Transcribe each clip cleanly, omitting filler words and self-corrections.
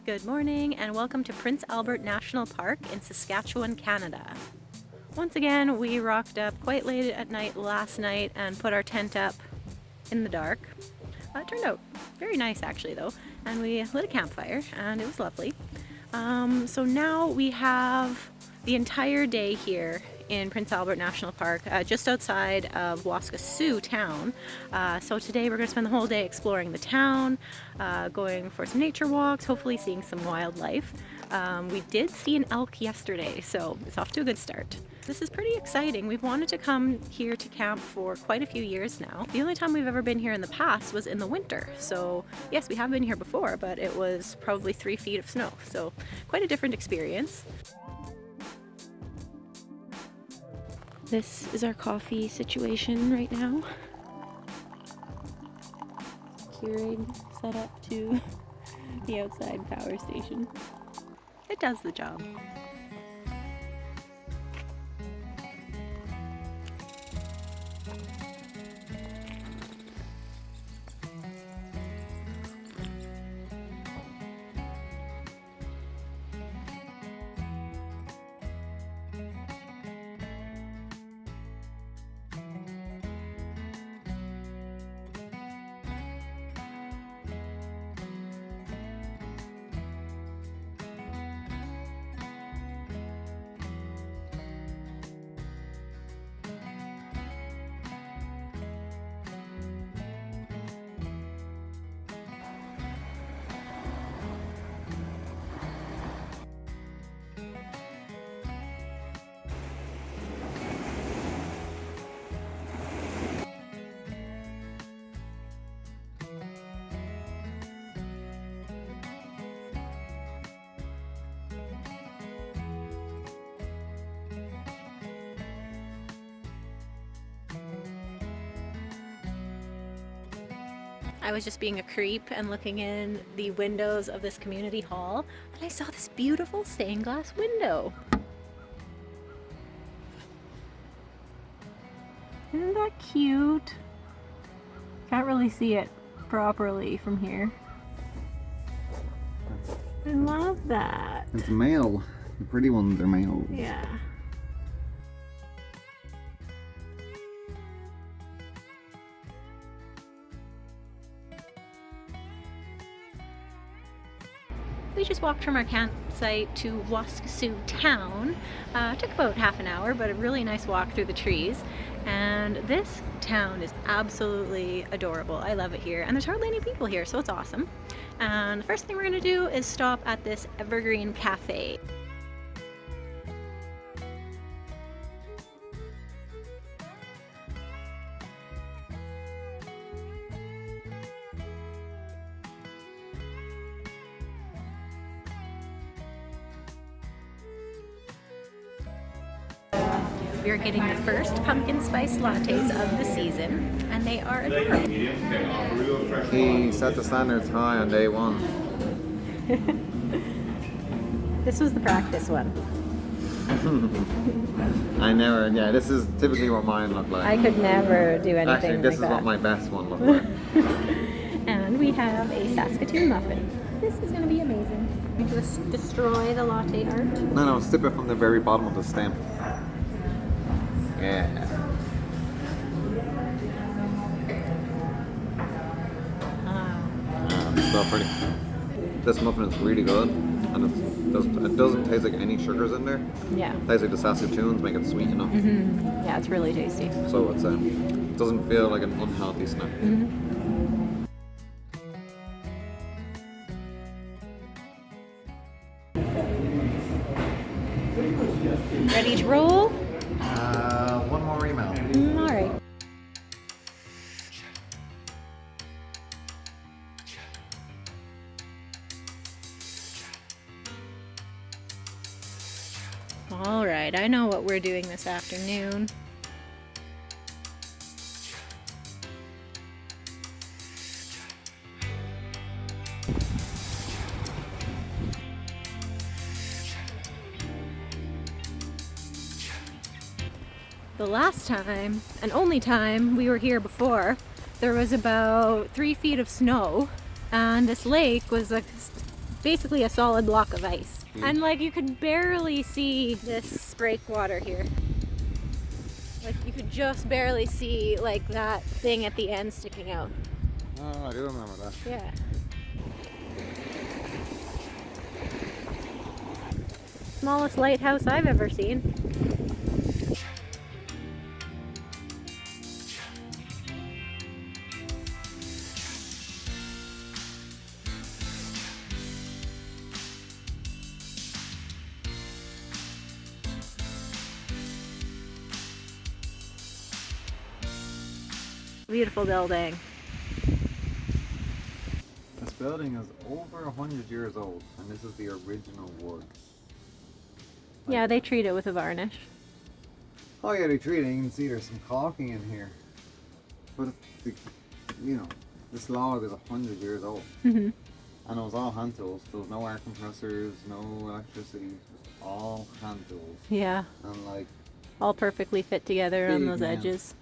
Good morning and welcome to Prince Albert National Park in Saskatchewan, Canada. Once again, we rocked up quite late at night last night and put our tent up in the dark. It turned out very nice actually though, and we lit a campfire and it was lovely. So now we have the entire day here in Prince Albert National Park, just outside of Waskesiu town. So today we're going to spend the whole day exploring the town, going for some nature walks, hopefully seeing some wildlife. We did see an elk yesterday, so it's off to a good start. This is pretty exciting. We've wanted to come here to camp for quite a few years now. The only time we've ever been here in the past was in the winter. So yes, we have been here before, but it was probably 3 feet of snow. So quite a different experience. This is our coffee situation right now. Keurig set up to the outside power station. It does the job. I was just being a creep and looking in the windows of this community hall, and I saw this beautiful stained glass window. Isn't that cute? Can't really see it properly from here. I love that. It's a male. The pretty ones are males. Yeah. We just walked from our campsite to Waskesiu town. Took about half an hour, but a really nice walk through the trees. And this town is absolutely adorable. I love it here. And there's hardly any people here, so it's awesome. And the first thing we're gonna do is stop at this evergreen cafe. We are getting the first pumpkin spice lattes of the season, and they are adorable. He set the standards high on day one. This was the practice one. This is typically what mine look like. I could never do anything Actually, this is like what that. my best one looked like. And we have a Saskatoon muffin. This is going to be amazing. We just destroy the latte art. No, sip it from the very bottom of the stem. Yeah. It's so pretty. This muffin is really good, and it doesn't taste like any sugars in there. Yeah. It tastes like the Saskatoons make it sweet enough. Mm-hmm. Yeah, it's really tasty. So it doesn't feel like an unhealthy snack. Mm-hmm. Ready to roll? One more email. All right. All right, I know what we're doing this afternoon. The last time, and only time we were here before, there was about 3 feet of snow, and this lake was like basically a solid block of ice. And like you could barely see this breakwater here. Like you could just barely see like that thing at the end sticking out. Oh, I do remember that. Yeah. Smallest lighthouse I've ever seen. Beautiful building. This building is over 100 years old, and this is the original wood. Yeah, they treat it with a varnish. Oh yeah, they treat it. You can see there's some caulking in here. But, this log is 100 years old. Mm-hmm. And it was all hand tools. There was no air compressors, no electricity, just all hand tools. Yeah. And like... all perfectly fit together on big those men. edges.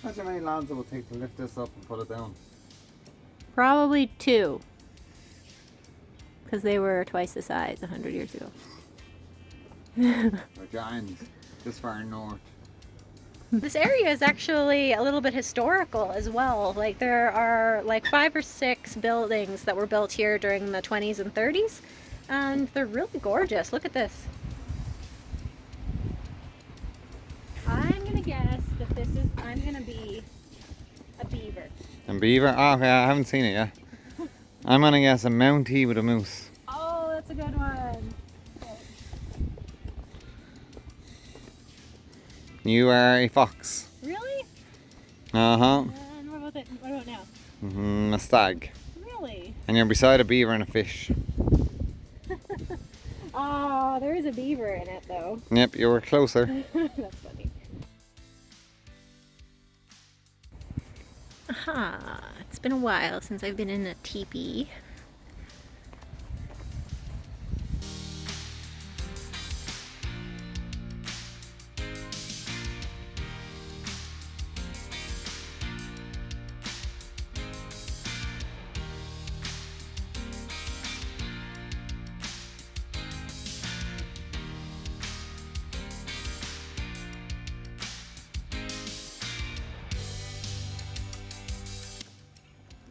Imagine how many lads it would take to lift this up and put it down. Probably 2. Because they were twice the size 100 years ago. They're giants, this far north. This area is actually a little bit historical as well. Like there are like 5 or 6 buildings that were built here during the 20s and 30s. And they're really gorgeous. Look at this. I'm gonna guess that I'm gonna be a beaver. A beaver? Oh, okay, I haven't seen it yet. I'm gonna guess a Mountie with a moose. Oh, that's a good one. You are a fox. Really? Uh-huh. And what about now? A stag. Really? And you're beside a beaver and a fish. Oh, there is a beaver in it though. Yep, you were closer. That's funny. Aha, it's been a while since I've been in a teepee.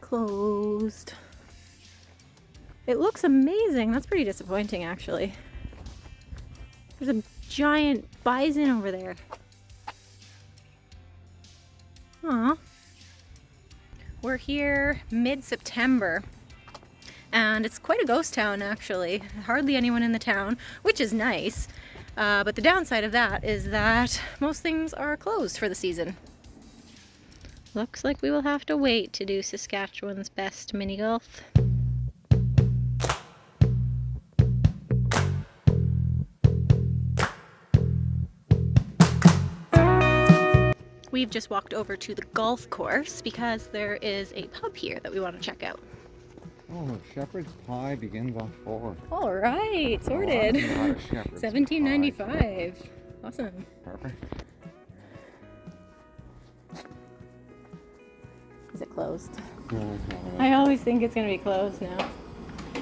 Closed. It looks amazing. That's pretty disappointing actually. There's a giant bison over there. Aw. We're here mid-September and it's quite a ghost town actually. Hardly anyone in the town, which is nice. But the downside of that is that most things are closed for the season. Looks like we will have to wait to do Saskatchewan's best mini golf. We've just walked over to the golf course because there is a pub here that we want to check out. Oh, shepherd's pie begins on 4. All right, sorted. Oh, $17.95. Awesome. Perfect. Is it closed? I always think it's gonna be closed now.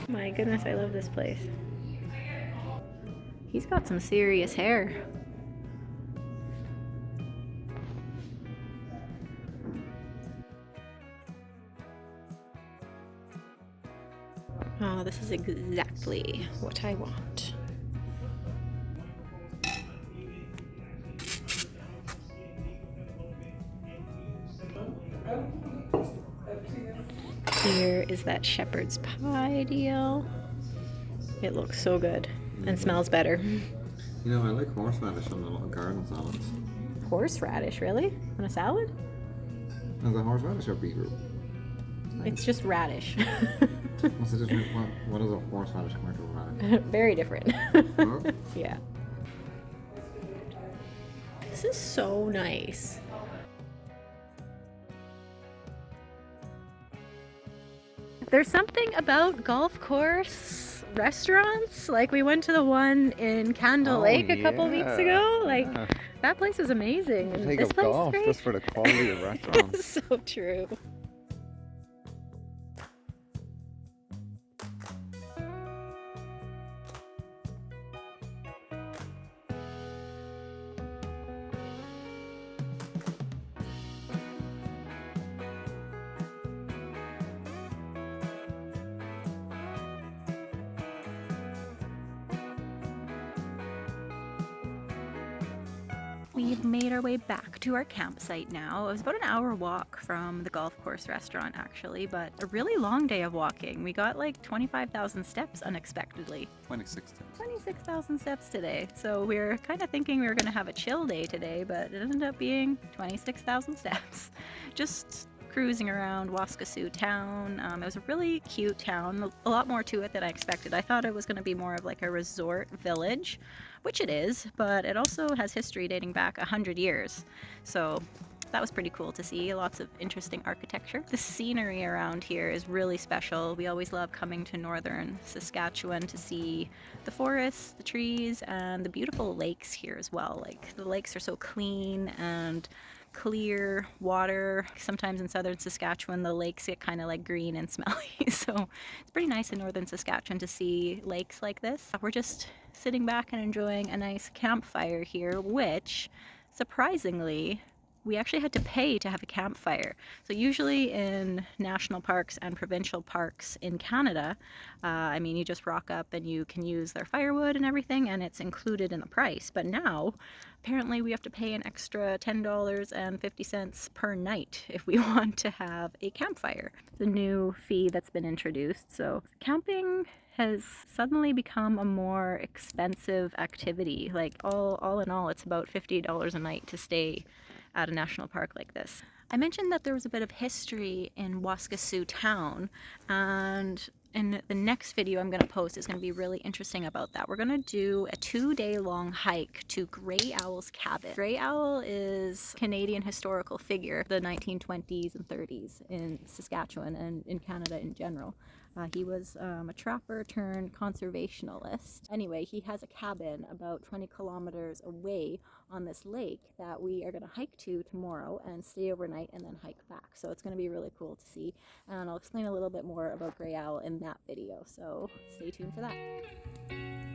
My goodness, I love this place. He's got some serious hair. Oh, this is exactly what I want. Here is that shepherd's pie deal. It looks so good and smells better. You know, I like horseradish on a lot of garden salads. Horseradish, really? On a salad? Is it horseradish or beetroot? It's just radish. What's the difference? What is a horseradish compared to a radish? Very different. Oh? Yeah. This is so nice. There's something about golf course restaurants. Like we went to the one in Candle Lake a couple weeks ago. Like that place was amazing. And Take this up place golf is great. just for the quality of restaurants. So true. We've made our way back to our campsite now. It was about an hour walk from the golf course restaurant actually, but a really long day of walking. We got like 25,000 steps unexpectedly. 26,000 steps today. So we were kind of thinking we were going to have a chill day today, but it ended up being 26,000 steps. Just cruising around Waskesiu town. It was a really cute town, a lot more to it than I expected. I thought it was going to be more of like a resort village, which it is, but it also has history dating back 100 years. So that was pretty cool to see. Lots of interesting architecture. The scenery around here is really special. We always love coming to northern Saskatchewan to see the forests, the trees, and the beautiful lakes here as well. Like the lakes are so clean and clear water. Sometimes in southern Saskatchewan the lakes get kind of like green and smelly, so it's pretty nice in northern Saskatchewan to see lakes like this. We're just sitting back and enjoying a nice campfire here, which surprisingly we actually had to pay to have a campfire. So usually in national parks and provincial parks in Canada, I mean, you just rock up and you can use their firewood and everything and it's included in the price. But now apparently we have to pay an extra $10.50 per night if we want to have a campfire. The new fee that's been introduced. So camping has suddenly become a more expensive activity. Like all in all, it's about $50 a night to stay at a national park like this. I mentioned that there was a bit of history in Waskesiu town, and in the next video I'm going to post is going to be really interesting about that. We're going to do a 2-day long hike to Grey Owl's cabin. Grey Owl is a Canadian historical figure, the 1920s and 30s in Saskatchewan and in Canada in general. He was a trapper turned conservationalist. Anyway, he has a cabin about 20 kilometers away on this lake that we are going to hike to tomorrow and stay overnight and then hike back. So it's going to be really cool to see, and I'll explain a little bit more about Grey Owl in that video, so stay tuned for that.